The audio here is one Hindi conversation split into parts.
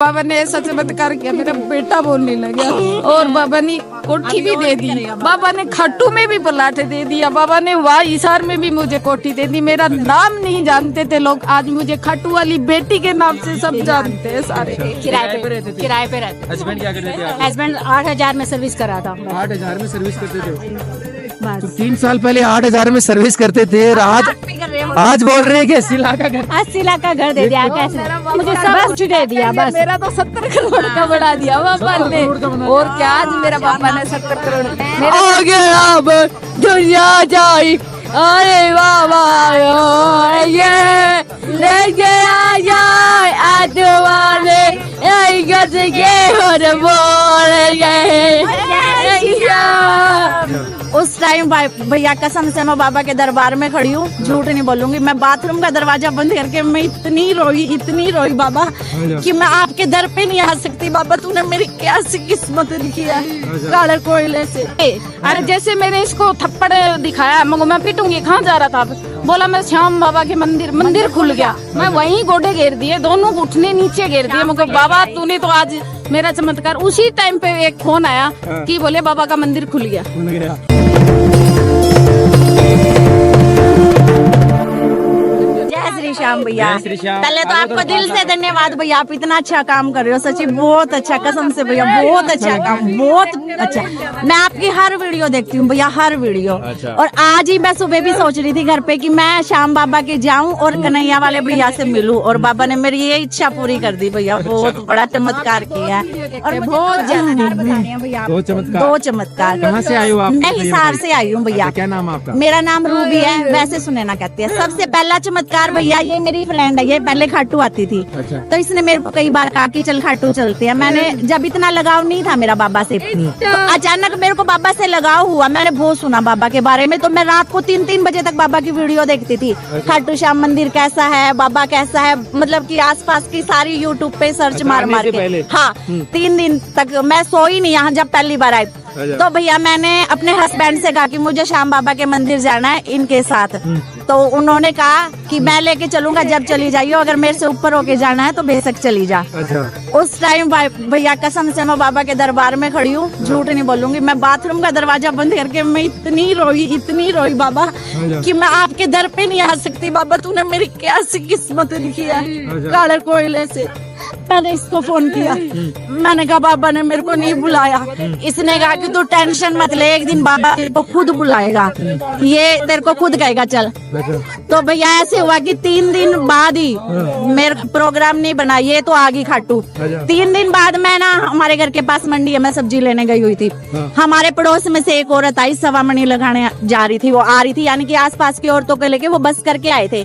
बाबा ने ऐसा चमत्कार किया, मेरा बेटा बोलने लगा और बाबा ने कोठी भी दे दी। बाबा ने खट्टू में भी प्लाट दे दिया। बाबा ने वहाँ हिसार में भी मुझे कोठी दे दी। मेरा नाम नहीं जानते थे लोग, आज मुझे खट्टू वाली बेटी के नाम से सब जानते हैं सारे। किराए पे रहते। हस्बैंड क्या करते थे आप? हस्बैंड 8,000 में सर्विस करा था। 8,000 में सर्विस करते थे। बस। तो 3 साल पहले 8,000 में सर्विस करते थे और आज बोल रहे हैं कि 80 लाख का घर। 80 लाख का घर दे दिया। कैसे मुझे सब कुछ दे दिया। बस मेरा तो 70 करोड़ का बढ़ा दिया पापा ने। और क्या आज मेरा पापा ने 70 करोड़ आगे अब दुनिया जाई। अरे बाबा ये लेके आ जाए आज वाले गज के और बोल उस टाइम भैया कसम से मैं बाबा के दरबार में खड़ी हूँ, झूठ नहीं बोलूंगी। मैं बाथरूम का दरवाजा बंद करके मैं इतनी रोई बाबा कि मैं आपके दर पे नहीं आ सकती। बाबा तूने मेरी कैसी किस्मत लिखी है काले कोयले से। अरे जैसे मैंने इसको थप्पड़ दिखाया, मैं पिटूंगी, कहाँ जा रहा था? बोला मैं श्याम बाबा के मंदिर खुल गया। मैं वहीं गोडे घेर दिए, दोनों घुटने नीचे घेर दिए। मुझे बाबा तूने तो आज मेरा चमत्कार। उसी टाइम पे एक फोन आया कि बोले बाबा का मंदिर खुल गया। श्री श्याम भैया, पहले तो आपको दिल से धन्यवाद भैया, आप इतना अच्छा काम कर रहे हो। सच्ची बहुत अच्छा, कसम से भैया बहुत अच्छा काम, बहुत अच्छा। मैं आपकी हर वीडियो देखती हूँ भैया, हर वीडियो। और आज ही मैं सुबह भी सोच रही थी घर पे कि मैं श्याम बाबा के जाऊं और कन्हैया वाले भैया से मिलूं, और बाबा ने मेरी ये इच्छा पूरी कर दी भैया। बहुत बड़ा चमत्कार किया और बहुत ज्यादा भैया। 2 चमत्कार। कहाँ से आई हो आप? मैं हिसार से आई हूँ भैया। क्या नाम आपका? मेरा नाम रूबी है, वैसे सुनैना कहते हैं। सबसे पहला चमत्कार भैया, ये मेरी फ्रेंड है, ये पहले खाटू आती थी। तो इसने मेरे को कई बार कहा कि चल खाटू चलते हैं। मैंने जब इतना लगाव नहीं था मेरा बाबा से, तो अचानक मेरे को बाबा से लगाव हुआ। मैंने बहुत सुना बाबा के बारे में, तो मैं रात को 3-3 बजे तक बाबा की वीडियो देखती थी। खाटू श्याम मंदिर कैसा है, बाबा कैसा है, मतलब कि आसपास की सारी यूट्यूब पे सर्च मार के। हाँ, 3 दिन तक मैं सोई नहीं यहाँ जब पहली बार आई। तो भैया मैंने अपने हस्बैंड से कहा कि मुझे श्याम बाबा के मंदिर जाना है इनके साथ। तो उन्होंने कहा कि मैं लेके चलूंगा, जब चली जाइयो, अगर मेरे से ऊपर होके जाना है तो बेशक चली जा। उस टाइम भैया कसम से मैं बाबा के दरबार में खड़ी हूँ, झूठ नहीं बोलूंगी। मैं बाथरूम का दरवाजा बंद करके मैं इतनी रोई बाबा कि मैं आपके दर पे नहीं आ सकती। बाबा तूने मेरी कैसी किस्मत लिखी है काले कोयले से। मैंने इसको फोन किया, मैंने कहा बाबा ने मेरे को नहीं बुलाया। इसने कहा कि तू टेंशन मत ले, एक दिन बाबा तेरे को खुद बुलाएगा, ये तेरे को खुद कहेगा चल। तो भैया ऐसे हुआ कि 3 दिन बाद ही मेरा प्रोग्राम नहीं बना, ये तो आ गई खाटू। 3 दिन बाद मैं ना, हमारे घर के पास मंडी है, मैं सब्जी लेने गई हुई थी। हमारे पड़ोस में से एक औरत आई, सवा मणि लगाने जा रही थी। वो आ रही थी, यानी कि आसपास की औरतों को लेके वो बस करके आए थे।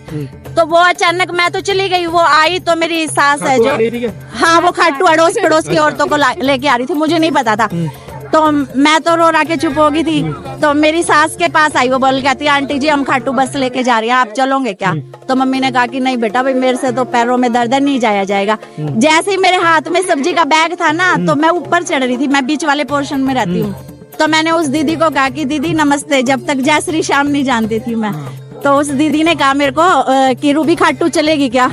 तो वो अचानक, मैं तो चली गई, वो आई तो मेरी सास है जो, हाँ वो खाटू अड़ोस पड़ोस की औरतों को लेके आ रही थी, मुझे नहीं पता था। तो मैं तो रो के चुप हो गई थी। तो मेरी सास के पास आई, वो बोल कहती है आंटी जी हम खाटू बस लेके जा रहे हैं, आप चलोगे क्या? तो मम्मी ने कहा कि नहीं बेटा भाई, मेरे से तो पैरों में दर्द नहीं जाया जाएगा। जैसे ही मेरे हाथ में सब्जी का बैग था ना, तो मैं ऊपर चढ़ रही थी, मैं बीच वाले पोर्शन में रहती हूँ। तो मैंने उस दीदी को कहा कि दीदी नमस्ते, जब तक जय श्री श्याम नहीं जानती थी मैं। तो उस दीदी ने कहा मेरे को कि रूबी खाटू चलेगी क्या?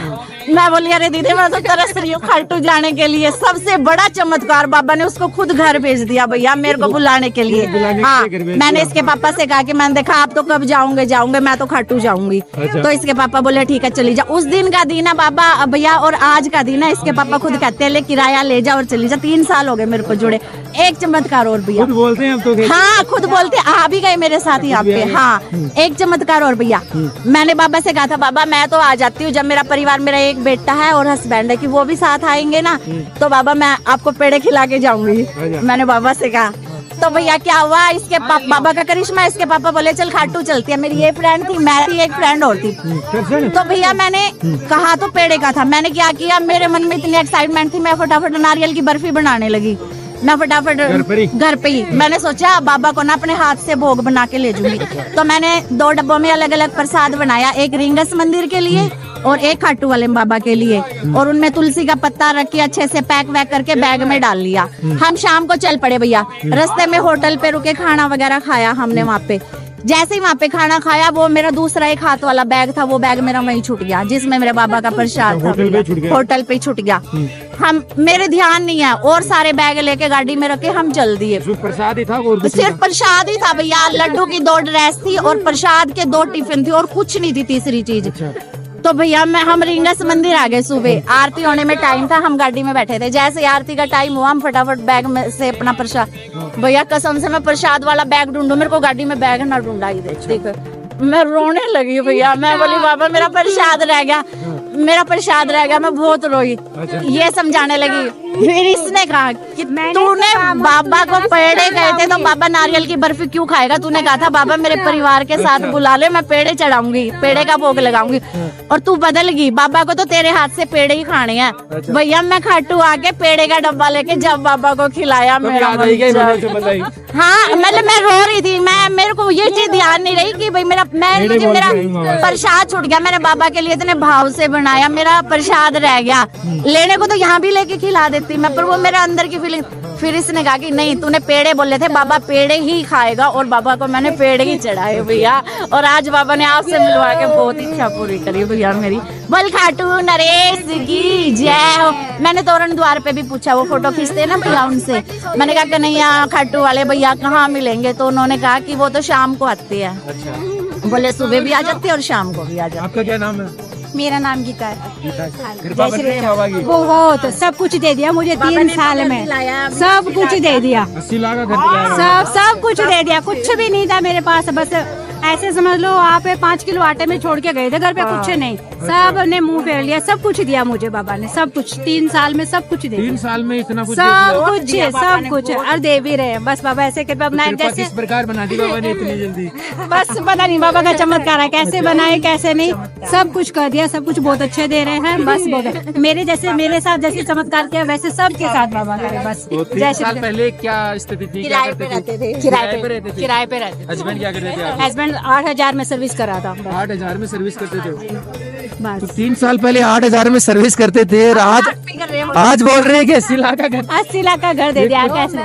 मैं बोली अरे दीदी मैं तो तरस रही हूँ खाटू जाने के लिए। सबसे बड़ा चमत्कार, बाबा ने उसको खुद घर भेज दिया भैया मेरे को बुलाने के लिए। हाँ, मैंने इसके पापा से कहा कि मैंने देखा आप तो कब जाऊंगे, मैं तो खाटू जाऊंगी। तो इसके पापा बोले ठीक है चली जा। उस दिन का दिन है बाबा भैया, और आज का दिन है, इसके पापा खुद कहते हैं ले किराया ले जा और चली जा। 3 साल हो गए मेरे को जुड़े। एक चमत्कार और भैया, खुद बोलते हैं हम तो। हाँ खुद बोलते, आ भी गए मेरे साथ यहाँ पे। हाँ, एक चमत्कार और भैया, मैंने बाबा से कहा था बाबा मैं तो आ जाती हूँ जब मेरा परिवार, मेरा एक बेटा है और हस्बैंड है, कि वो भी साथ आएंगे ना, तो बाबा मैं आपको पेड़े खिला के जाऊंगी। मैंने बाबा से कहा। तो भैया क्या हुआ, इसके बाबा का करिश्मा, इसके पापा बोले चल खाटू चलती है। मेरी ये फ्रेंड थी, मैं थी, एक फ्रेंड और थी। तो भैया मैंने कहा तो पेड़े का था, मैंने क्या किया, मेरे मन में इतनी एक्साइटमेंट थी, मैं फटाफट नारियल की बर्फी बनाने लगी। मैं फटाफट घर पे ही मैंने सोचा बाबा को ना अपने हाथ से भोग बना के ले जाऊंगी। तो मैंने 2 डब्बों में अलग अलग प्रसाद बनाया, एक रिंगस मंदिर के लिए और एक खाटू वाले बाबा के लिए, और उनमें तुलसी का पत्ता रख के अच्छे से पैक वैक करके बैग में डाल लिया। हम शाम को चल पड़े भैया, रास्ते में होटल पे रुके, खाना वगैरह खाया हमने वहाँ पे। जैसे ही वहाँ पे खाना खाया, वो मेरा दूसरा एक हाथ वाला बैग था, वो बैग मेरा वहीं छूट गया, जिसमें मेरे बाबा का प्रसाद था, होटल पे छूट गया। हम मेरे ध्यान नहीं है, और सारे बैग लेके गाड़ी में रखे हम चल दिए। प्रसाद ही था और सिर्फ प्रसाद ही था भैया, लड्डू की 2 ड्रेस थी और प्रसाद के 2 टिफिन थी और कुछ नहीं थी तीसरी चीज। तो भैया हम रिंगस मंदिर आ गए, सुबह आरती होने में टाइम था, हम गाड़ी में बैठे थे। जैसे आरती का टाइम हुआ, हम फटाफट बैग में से अपना प्रसाद, भैया कसम से मैं प्रसाद वाला बैग ढूंढूं, मेरे को गाड़ी में बैग ना ढूंढा ही दे। देखो मैं रोने लगी भैया, मैं बोली बाबा मेरा प्रसाद रह गया, मेरा प्रसाद रह गया, मैं बहुत रोई। ये समझाने लगी, फिर इसने कहा कि तूने बाबा को पेड़े गए थे तो बाबा नारियल की बर्फी क्यों खाएगा? तूने कहा था बाबा मेरे परिवार के साथ बुला ले, मैं पेड़े चढ़ाऊंगी, पेड़े का भोग लगाऊंगी, और तू बदल गई। बाबा को तो तेरे हाथ से पेड़े ही खाने हैं। भैया मैं खाटू आके पेड़े का डब्बा लेके जब बाबा को खिलाया, मेरा हाँ मतलब मैं रो रही थी। मेरे को ये चीज ध्यान नहीं रही कि भाई मेरा प्रसाद छूट गया, मैंने बाबा के लिए इतने भाव से बनाया, मेरा प्रसाद रह गया। लेने को तो यहाँ भी लेके खिला देती मैं, पर वो मेरा अंदर की फीलिंग। फिर इसने कहा कि नहीं तूने पेड़े बोले थे, बाबा पेड़े ही खाएगा, और बाबा को मैंने पेड़े ही चढ़ाए भैया। और आज बाबा ने आपसे मिलवा के बहुत इच्छा पूरी करी भैया मेरी। बल खाटू नरेश की जय हो। मैंने तोरण द्वार पे भी पूछा, वो फोटो खींचते हैं ना भैया, उनसे मैंने कहा कन्हैया खाटू वाले भैया कहाँ मिलेंगे? तो उन्होंने कहा कि वो तो शाम को आते हैं। बोले सुबह भी आ जाते हैं और शाम को भी आ जाते। आपका क्या नाम है? मेरा नाम गीता है। बहुत सब कुछ दे दिया मुझे 3 साल में, सब कुछ दे दिया, 80 लाख का घर दिलाया। सब कुछ दे दिया, कुछ भी नहीं था मेरे पास। बस ऐसे समझ लो आप 5 किलो आटे में छोड़ के गए थे, घर पे कुछ नहीं, सब ने मुंह फेर लिया। सब कुछ दिया मुझे बाबा ने, सब कुछ 3 साल में सब कुछ दे दिया। 3 साल में इतना कुछ सब कुछ और दे भी रहे हैं। बस बाबा ऐसे कृपा बनाए, जैसे किस प्रकार बना दी बाबा ने इतनी जल्दी? बस पता नहीं बाबा का चमत्कार है, कैसे बनाए कैसे नहीं, सब कुछ कर दिया, सब कुछ बहुत अच्छे दे रहे हैं। बस बहुत मेरे साथ जैसे चमत्कार किया वैसे सबके साथ बाबा करे। बस 3 साल पहले क्या स्थिति थी? किराए पे रहते थे। किराए पे रहते। हस्बैंड क्या करते थे? हस्बैंड 8,000 में सर्विस करा था। 8,000 में सर्विस करते थे। बस तो 3 साल पहले 8,000 में सर्विस करते थे, आज बोल रहे हैं कि 80 लाख का घर। 80 लाख का घर दे दिया, कैसे?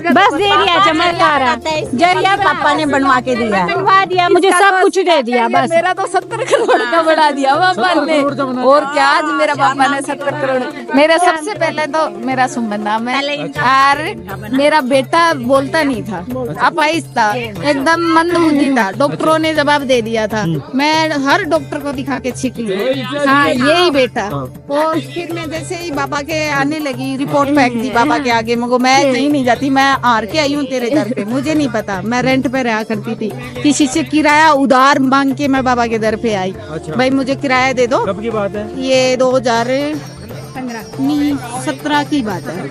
बस दे दिया, चमत्कार जरिया पापा ने बनवा के दिया, बनवा दिया, मुझे सब कुछ दे दिया। बस मेरा तो 70 करोड़ का बढ़ा दिया पापा ने, और क्या आज मेरा पापा ने 70 करोड़। मेरा सबसे पहले तो मेरा सुमंदा में, और मेरा बेटा बोलता नहीं था, अपाहिज था, एकदम मंदबुद्धि था। डॉक्टरों ने जवाब दे दिया था, मैं हर डॉक्टर को दिखा के छिक ली, हाँ यही बेटा। और फिर मैं जैसे ही बाबा के आने लगी, रिपोर्ट फेंक दी बाबा के आगे, मगर मैं कहीं नहीं जाती, मैं हार के आई हूँ तेरे दर पे। मुझे नहीं पता, मैं रेंट पे रहा करती थी, किसी से किराया उधार मांग के मैं बाबा के दर पे आई। भाई मुझे किराया दे दो। कब की बात है ये 2017 की बात है।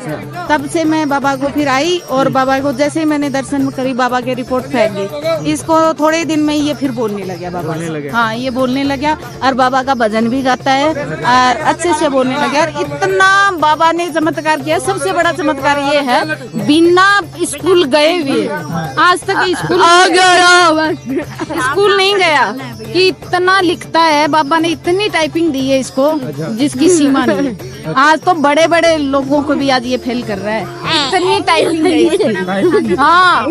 तब से मैं बाबा को फिर आई, और बाबा को जैसे ही मैंने दर्शन करी, बाबा के रिपोर्ट फेंक दी। इसको थोड़े दिन में ये फिर बोलने लगा बाबा से। हाँ ये बोलने लगा, और बाबा का भजन भी गाता है, और अच्छे से बोलने लगा। और इतना बाबा ने चमत्कार किया। सबसे बड़ा चमत्कार ये है, बिना स्कूल गए हुए आज तक स्कूल नहीं गया, कि इतना लिखता है। बाबा ने इतनी टाइपिंग दी है इसको जिसकी सीमा नहीं है। आज तो बड़े बड़े लोगों को भी आज ये फेल कर रहा है, इतनी टाइपिंग है इसकी। हाँ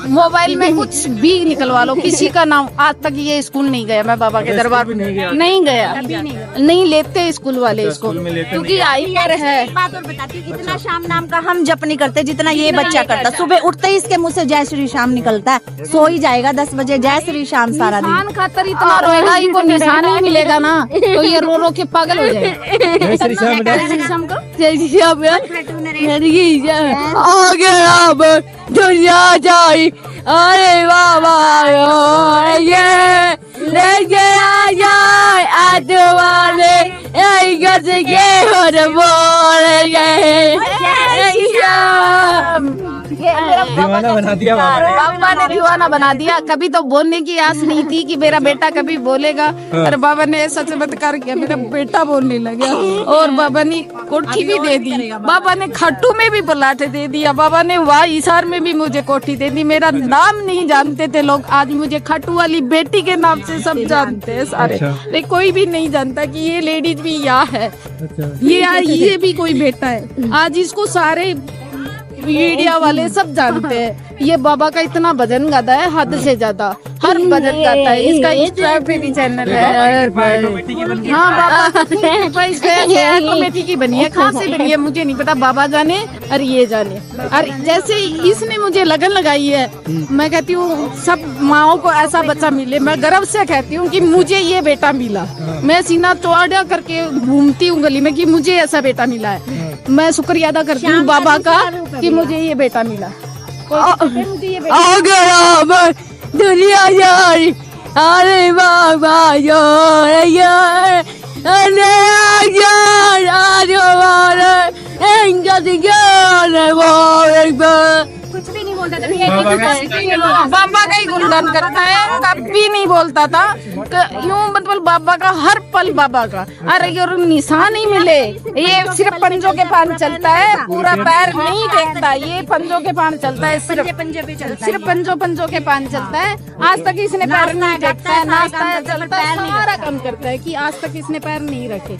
मोबाइल में कुछ भी निकलवा लो, किसी का नाम। आज तक ये स्कूल नहीं गया, मैं बाबा के दरबार पे नहीं गया, नहीं लेते स्कूल वाले इसको, क्योंकि आई है। बात और बताती हूँ, इतना शाम नाम का हम जप नहीं करते जितना ये बच्चा करता। सुबह उठते ही इसके मुंह से जय श्री श्याम निकलता है, सो ही जाएगा 10 बजे जय श्री श्याम सारा दिन। निशान खातर इतना रोएगा, इनको निशान ही मिलेगा ना तो ये रो रो के पागल हो जाएगा। जय श्री श्याम को जय श्री श्याम दुनिया जाई, अरे बाबा ये लेके आ जाए आदवाले दीवाना बना दिया बाबा ने, दीवाना बना दिया। कभी तो बोलने की आस नहीं थी कि मेरा बेटा कभी बोलेगा, पर बाबा ने ऐसा चमत्कार किया, मेरा बेटा बोलने लगा। और बाबा ने कोठी भी दे दी, बाबा ने खट्टू में भी पलाट दे दिया, बाबा ने वाह हिसार में भी मुझे कोठी दे दी। मेरा नाम नहीं जानते थे लोग, आज मुझे खट्टू वाली बेटी के नाम से सब जानते हैं सारे। लेकिन कोई भी नहीं जानता कि ये लेडीज भी यहाँ है, ये भी कोई बेटा है। आज इसको सारे मीडिया वाले सब जानते हैं। ये बाबा का इतना भजन गाता है, हद से ज्यादा, हर भजन गाता है। इसका इंस्टा पे भी चैनल है। हाँ बाबा कमेटी की बनी है, कहाँ से बनी है मुझे नहीं पता, बाबा जाने और ये जाने। और जैसे इसने मुझे लगन लगाई है, मैं कहती हूँ सब माओ को ऐसा बच्चा मिले। मैं गर्व से कहती हूँ कि मुझे ये बेटा मिला। मैं सीना चौड़ा करके घूमती हूँ गली में कि मुझे ऐसा बेटा मिला है। मैं शुक्रिया अदा करती हूँ बाबा का कि मुझे ये बेटा मिला। दुनिया यारी, अरे बाबा यार, कुछ भी नहीं बोलता था, बाबा का ही गुणगान करता है, कभी नहीं बोलता था। यूं मतलब बाबा का हर पल बाबा का। अरे ये निशान ही मिले, ये सिर्फ पंजों के पान चलता है, पूरा पैर नहीं देखता, ये पंजों के पान चलता है, सिर्फ पंजों के पान चलता है। आज तक इसने पैर नहीं देखता है, नाचता है, चलता है, सारा काम करता है कि आज तक इसने पैर नहीं रखे।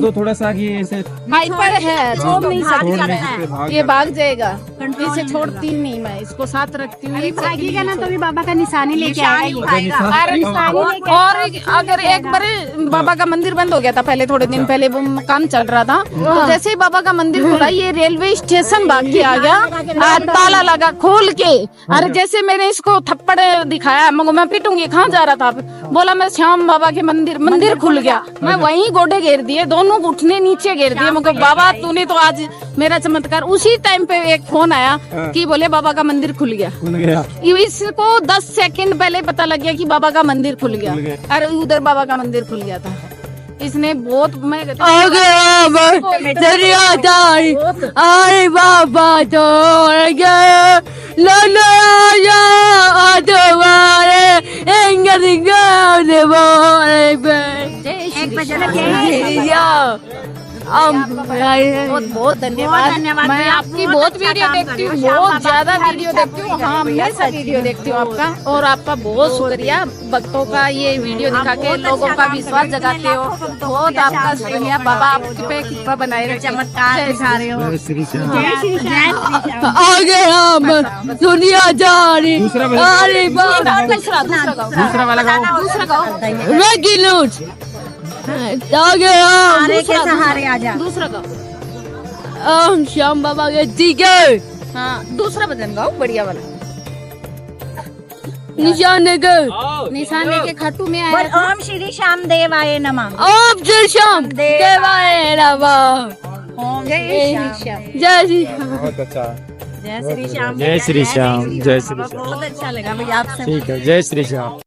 तो थोड़ा सा हाइपर है, छोड़ नहीं सकता, ये भाग जाएगा, इसे छोड़ती नहीं, मैं इसको साथ रखती हूँ। भागेगा ना तो भी बाबा का निशानी लेके आएगा। और अगर एक बार बाबा का मंदिर बंद हो गया था, पहले थोड़े दिन पहले वो काम चल रहा था, तो जैसे ही बाबा का मंदिर खुला, ये रेलवे स्टेशन भाग के आ गया, ताला लगा खोल के। अरे जैसे मैंने इसको थप्पड़ दिखाया, मैं पीटूंगी, कहाँ जा रहा था, बोला मैं श्याम बाबा के मंदिर खुल गया। मैं वहीं गोडे घेर दिए, दोनों घुटने नीचे घेर दिए। मैं बाबा तूने तो आज मेरा चमत्कार। उसी टाइम पे एक फोन आया कि बोले बाबा का मंदिर खुल गया। इसको 10 सेकंड पहले पता लग गया कि बाबा का मंदिर खुल गया। अरे उधर बाबा का मंदिर खुल गया था। इसने बहुत अरे बाबा बहुत धन्यवाद। मैं आपकी बहुत वीडियो देखती हूँ, बहुत ज्यादा वीडियो देखती हूँ। हाँ मैं सब वीडियो देखती हूँ आपका, और आपका बहुत शुक्रिया। भक्तों का ये वीडियो दिखा के लोगों का विश्वास जगाते हो, बहुत आपका शुक्रिया। बाबा आप पे कृपा बनाए रखे, चमत्कार दिखा रहे हो। आगे हम दुनिया जा रही। अरे दूसरा वाला गाओ, दूसरा गाओ। सहारे के सहारे आजा, दूसरा गाओ। ओम श्याम बाबा के ठीक है। हाँ दूसरा भजन गाओ, बढ़िया वाला। निशान के खाटू में आया। ओम श्री श्याम देवाय नमः। ओम श्री श्याम देवाय नमः। जय श्री श्याम। जय श्री बहुत अच्छा। जय श्री श्याम। जय श्री श्याम। जय श्री श्याम। बहुत अच्छा लगा भैया आपसे। ठीक है, जय श्री श्याम।